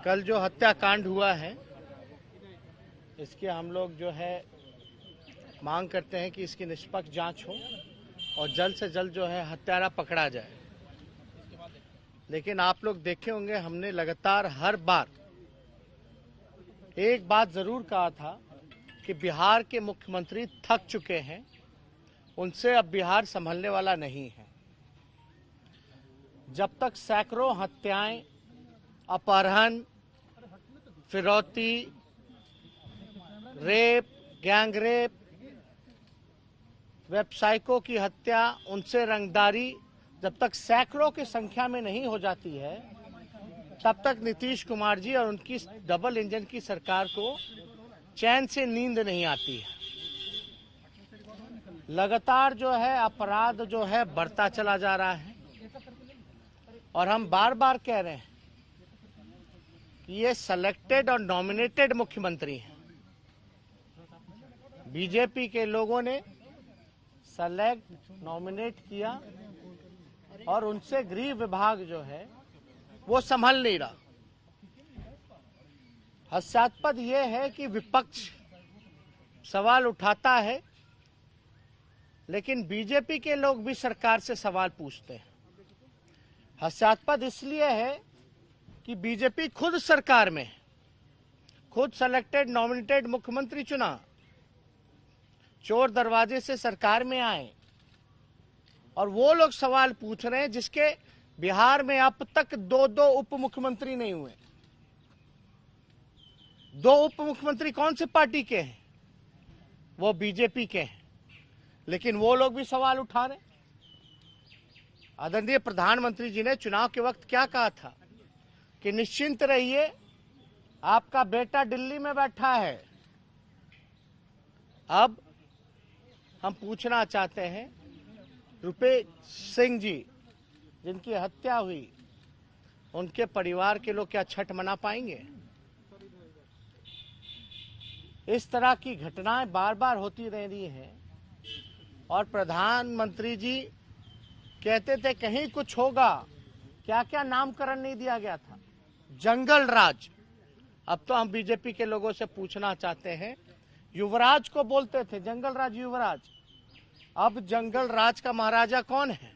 कल जो हत्याकांड हुआ है इसके हम लोग जो है मांग करते हैं कि इसकी निष्पक्ष जांच हो और जल्द से जल्द जो है हत्यारा पकड़ा जाए। लेकिन आप लोग देखे होंगे हमने लगातार हर बार एक बात जरूर कहा था कि बिहार के मुख्यमंत्री थक चुके हैं, उनसे अब बिहार संभलने वाला नहीं है। जब तक सैकड़ों हत्याएं, अपहरण, फिरौती, रेप, गैंग रेप, व्यवसायिकों की हत्या, उनसे रंगदारी जब तक सैकड़ों की संख्या में नहीं हो जाती है, तब तक नीतीश कुमार जी और उनकी डबल इंजन की सरकार को चैन से नींद नहीं आती है। लगातार जो है अपराध जो है बढ़ता चला जा रहा है और हम बार बार कह रहे हैं कि ये सेलेक्टेड और नॉमिनेटेड मुख्यमंत्री हैं। बीजेपी के लोगों ने सेलेक्ट नॉमिनेट किया और उनसे गृह विभाग जो है वो संभल नहीं रहा। हास्यास्पद ये है कि विपक्ष सवाल उठाता है लेकिन बीजेपी के लोग भी सरकार से सवाल पूछते हैं। हास्यास्पद इसलिए है कि बीजेपी खुद सरकार में है, खुद सेलेक्टेड नॉमिनेटेड मुख्यमंत्री चुना, चोर दरवाजे से सरकार में आए और वो लोग सवाल पूछ रहे हैं जिसके बिहार में अब तक दो उप मुख्यमंत्री नहीं हुए। दो उप मुख्यमंत्री कौन से पार्टी के हैं? वो बीजेपी के हैं, लेकिन वो लोग भी सवाल उठा रहे। आदरणीय प्रधानमंत्री जी ने चुनाव के वक्त क्या कहा था कि निश्चिंत रहिए, आपका बेटा दिल्ली में बैठा है। अब हम पूछना चाहते हैं, रुपेश सिंह जी जिनकी हत्या हुई, उनके परिवार के लोग क्या छठ मना पाएंगे? इस तरह की घटनाएं बार बार होती रह रही हैं और प्रधानमंत्री जी कहते थे कहीं कुछ होगा, क्या क्या नामकरण नहीं दिया गया था, जंगल राज। अब तो हम बीजेपी के लोगों से पूछना चाहते हैं, युवराज को बोलते थे जंगल राज युवराज, अब जंगल राज का महाराजा कौन है?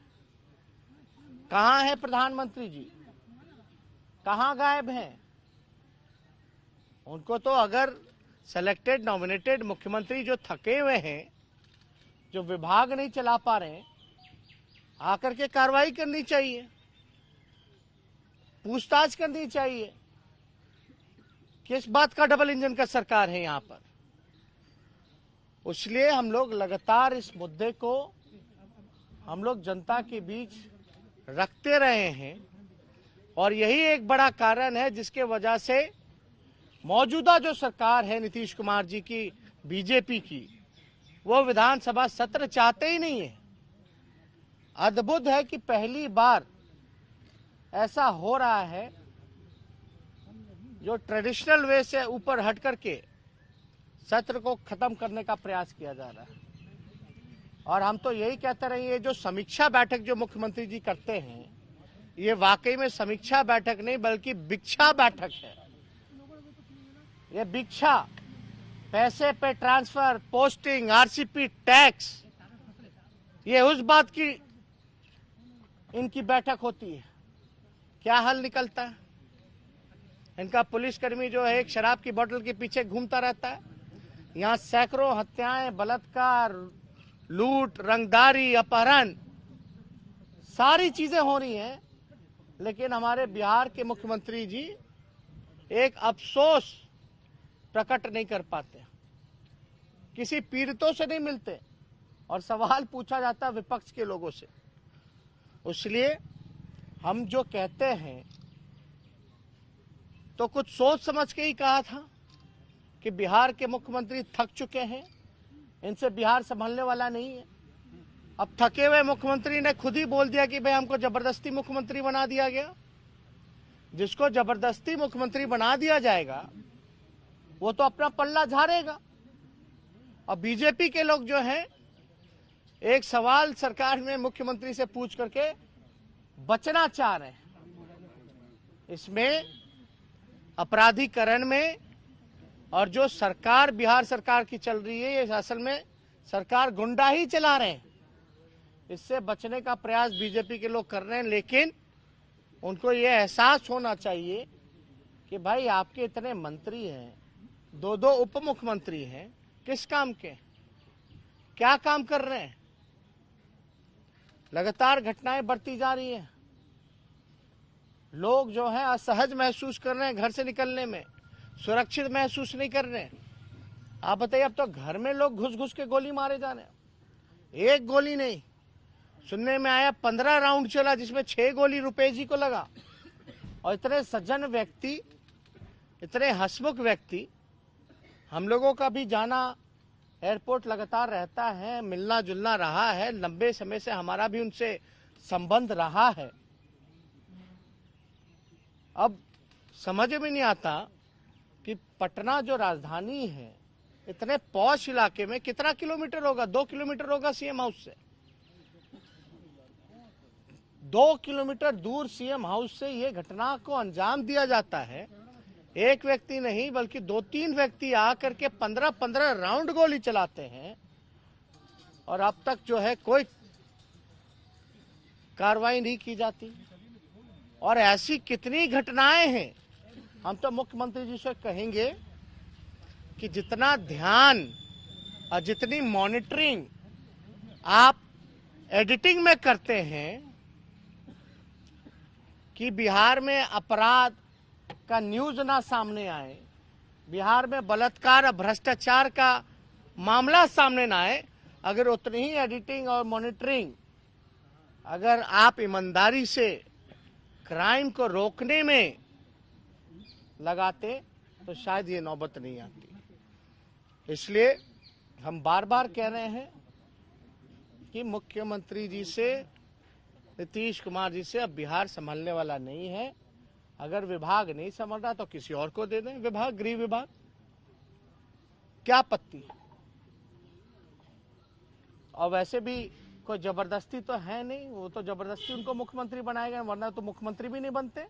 कहां है प्रधानमंत्री जी? कहां गायब हैं? उनको तो अगर सेलेक्टेड नॉमिनेटेड मुख्यमंत्री जो थके हुए हैं, जो विभाग नहीं चला पा रहे हैं, आकर के कार्रवाई करनी चाहिए, पूछताछ करनी चाहिए। किस बात का डबल इंजन का सरकार है यहां पर? इसलिए हम लोग लगातार इस मुद्दे को हम लोग जनता के बीच रखते रहे हैं और यही एक बड़ा कारण है जिसके वजह से मौजूदा जो सरकार है नीतीश कुमार जी की, बीजेपी की, वो विधानसभा सत्र चाहते ही नहीं है। अद्भुत है कि पहली बार ऐसा हो रहा है जो ट्रेडिशनल वे से ऊपर हट करके सत्र को खत्म करने का प्रयास किया जा रहा है। और हम तो यही कहते रहे, ये जो समीक्षा बैठक जो मुख्यमंत्री जी करते हैं, ये वाकई में समीक्षा बैठक नहीं बल्कि भिक्षा बैठक है। ये भिक्षा, पैसे पे ट्रांसफर, पोस्टिंग, आरसीपी, टैक्स, ये उस बात की इनकी बैठक होती है। क्या हल निकलता है? इनका पुलिसकर्मी जो है एक शराब की बोतल के पीछे घूमता रहता है। यहाँ सैकड़ों हत्याएं, बलात्कार, लूट, रंगदारी, अपहरण, सारी चीजें हो रही हैं, लेकिन हमारे बिहार के मुख्यमंत्री जी एक अफसोस प्रकट नहीं कर पाते, किसी पीड़ितों से नहीं मिलते और सवाल पूछा जाता विपक्ष के लोगों से। इसलिए हम जो कहते हैं तो कुछ सोच समझ के ही कहा था कि बिहार के मुख्यमंत्री थक चुके हैं, इनसे बिहार संभलने वाला नहीं है। अब थके हुए मुख्यमंत्री ने खुद ही बोल दिया कि भाई हमको जबरदस्ती मुख्यमंत्री बना दिया गया। जिसको जबरदस्ती मुख्यमंत्री बना दिया जाएगा वो तो अपना पल्ला झाड़ेगा। और बीजेपी के लोग जो हैं, एक सवाल सरकार में मुख्यमंत्री से पूछ करके बचना चाह रहे हैं। इसमें अपराधीकरण में, और जो सरकार बिहार सरकार की चल रही है, ये असल में सरकार गुंडा ही चला रहे हैं। इससे बचने का प्रयास बीजेपी के लोग कर रहे हैं, लेकिन उनको ये एहसास होना चाहिए कि भाई आपके इतने मंत्री हैं, 2 उप मुख्यमंत्री हैं, किस काम के, क्या काम कर रहे हैं? लगातार घटनाएं बढ़ती जा रही हैं, लोग जो है असहज महसूस कर रहे हैं, घर से निकलने में सुरक्षित महसूस नहीं कर रहे हैं। आप बताइए, अब तो घर में लोग घुस घुस के गोली मारे जा रहे हैं। एक गोली नहीं, सुनने में आया 15 राउंड चला, जिसमें 6 गोली रुपए जी को लगा। और इतने सज्जन व्यक्ति, इतने हंसमुख व्यक्ति, हम लोगों का भी जाना एयरपोर्ट लगातार रहता है, मिलना जुलना रहा है, लंबे समय से हमारा भी उनसे संबंध रहा है। अब समझ में नहीं आता कि पटना जो राजधानी है, इतने पॉश इलाके में कितना किलोमीटर होगा? 2 किलोमीटर होगा सीएम हाउस से। 2 किलोमीटर दूर सीएम हाउस से ये घटना को अंजाम दिया जाता है। एक व्यक्ति नहीं बल्कि 2-3 व्यक्ति आकर के 15-15 राउंड गोली चलाते हैं, और अब तक जो है कोई कार्रवाई नहीं की जाती। और ऐसी कितनी घटनाएं हैं। हम तो मुख्यमंत्री जी से कहेंगे कि जितना ध्यान और जितनी मॉनिटरिंग आप एडिटिंग में करते हैं कि बिहार में अपराध का न्यूज ना सामने आए, बिहार में बलात्कार और भ्रष्टाचार का मामला सामने ना आए, अगर उतनी ही एडिटिंग और मॉनिटरिंग अगर आप ईमानदारी से क्राइम को रोकने में लगाते तो शायद ये नौबत नहीं आती। इसलिए हम बार बार कह रहे हैं कि मुख्यमंत्री जी से, नीतीश कुमार जी से अब बिहार संभालने वाला नहीं है। अगर विभाग नहीं संभाल रहा तो किसी और को दे दें विभाग, गृह विभाग, क्या आपत्ति। और वैसे भी कोई जबरदस्ती तो है नहीं, वो तो जबरदस्ती उनको मुख्यमंत्री बनाएगा, वरना तो मुख्यमंत्री भी नहीं बनते।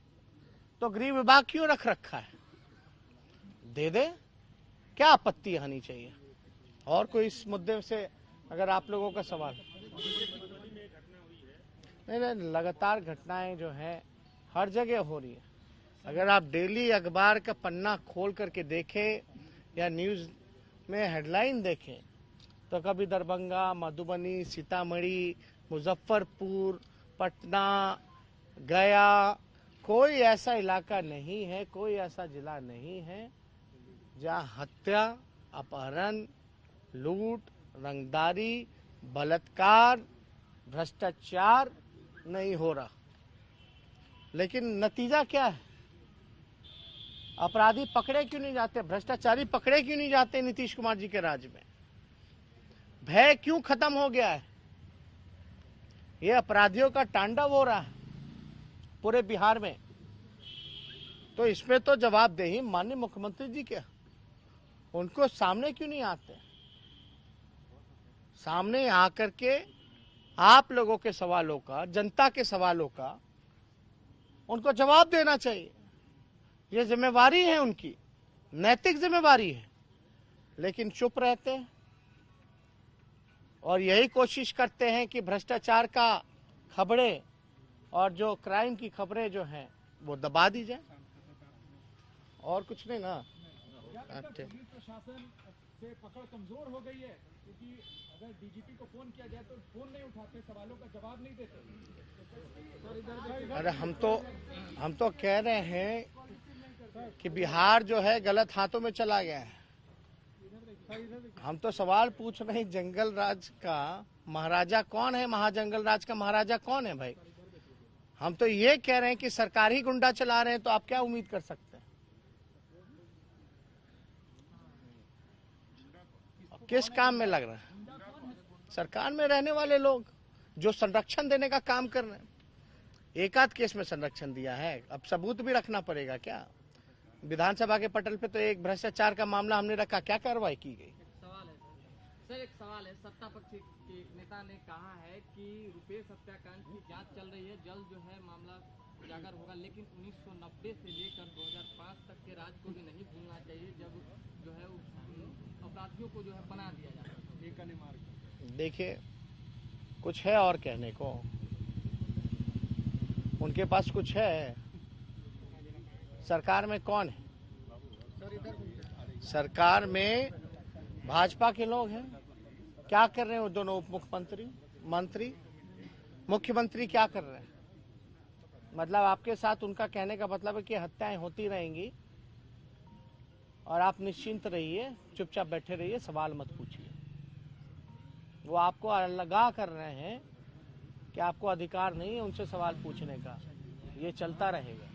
तो गृह विभाग क्यों रख रखा है? दे दे, क्या आपत्ति आनी चाहिए। और कोई इस मुद्दे से अगर आप लोगों का सवाल? नहीं, लगातार घटनाएं जो है हर जगह हो रही है। अगर आप डेली अखबार का पन्ना खोल करके देखें या न्यूज में हेडलाइन देखें, तो कभी दरभंगा, मधुबनी, सीतामढ़ी, मुजफ्फरपुर, पटना, गया, कोई ऐसा इलाका नहीं है, कोई ऐसा जिला नहीं है जहां हत्या, अपहरण, लूट, रंगदारी, बलात्कार, भ्रष्टाचार नहीं हो रहा। लेकिन नतीजा क्या है? अपराधी पकड़े क्यों नहीं जाते? भ्रष्टाचारी पकड़े क्यों नहीं जाते? नीतीश कुमार जी के राज में भय क्यों खत्म हो गया है? ये अपराधियों का तांडव हो रहा है पूरे बिहार में। तो इसमें तो जवाबदेही माननीय मुख्यमंत्री जी के, उनको सामने क्यों नहीं आते? सामने आकर के आप लोगों के सवालों का, जनता के सवालों का उनको जवाब देना चाहिए। ये जिम्मेवारी है उनकी, नैतिक जिम्मेवारी है, लेकिन चुप रहते हैं और यही कोशिश करते हैं कि भ्रष्टाचार का खबरें और जो क्राइम की खबरें जो हैं वो दबा दी जाए, और कुछ नहीं ना। पुलिस प्रशासन से पकड़ कमजोर हो गई है, क्योंकि अगर डीजीपी को फोन किया जाए तो फोन नहीं उठाते, सवालों का जवाब नहीं देते। अरे हम तो कह रहे हैं कि बिहार जो है गलत हाथों में चला गया है। हम तो सवाल पूछ रहे हैं, जंगल राज का महाराजा कौन है? महाजंगल राज का महाराजा कौन है भाई? हम तो ये कह रहे हैं कि सरकार ही गुंडा चला रहे हैं, तो आप क्या उम्मीद कर सकते हैं? किस काम में लग रहा है? सरकार में रहने वाले लोग जो संरक्षण देने का काम कर रहे हैं। एक आध केस में संरक्षण दिया है, अब सबूत भी रखना पड़ेगा क्या? विधानसभा के पटल पे तो एक भ्रष्टाचार का मामला हमने रखा, क्या कार्रवाई की गई? एक सवाल है, सत्ता पक्ष के नेता ने कहा है कि रुपेश हत्याकांड की जांच चल रही है, जल्द जो है मामला उजागर होगा, लेकिन 1990 से लेकर 2005 तक के राज को भी नहीं भूलना चाहिए जब जो है अपराधियों को जो है बना दिया जाता है। देखिए, कुछ है और कहने को, उनके पास कुछ है। सरकार में कौन है? सरकार में भाजपा के लोग हैं। क्या कर रहे हैं वो दोनों उप मुख्यमंत्री, मंत्री, मुख्यमंत्री क्या कर रहे हैं? मतलब आपके साथ उनका कहने का मतलब है कि हत्याएं होती रहेंगी और आप निश्चिंत रहिए, चुपचाप बैठे रहिए, सवाल मत पूछिए। वो आपको अलगा कर रहे हैं कि आपको अधिकार नहीं है उनसे सवाल पूछने का। ये चलता रहेगा।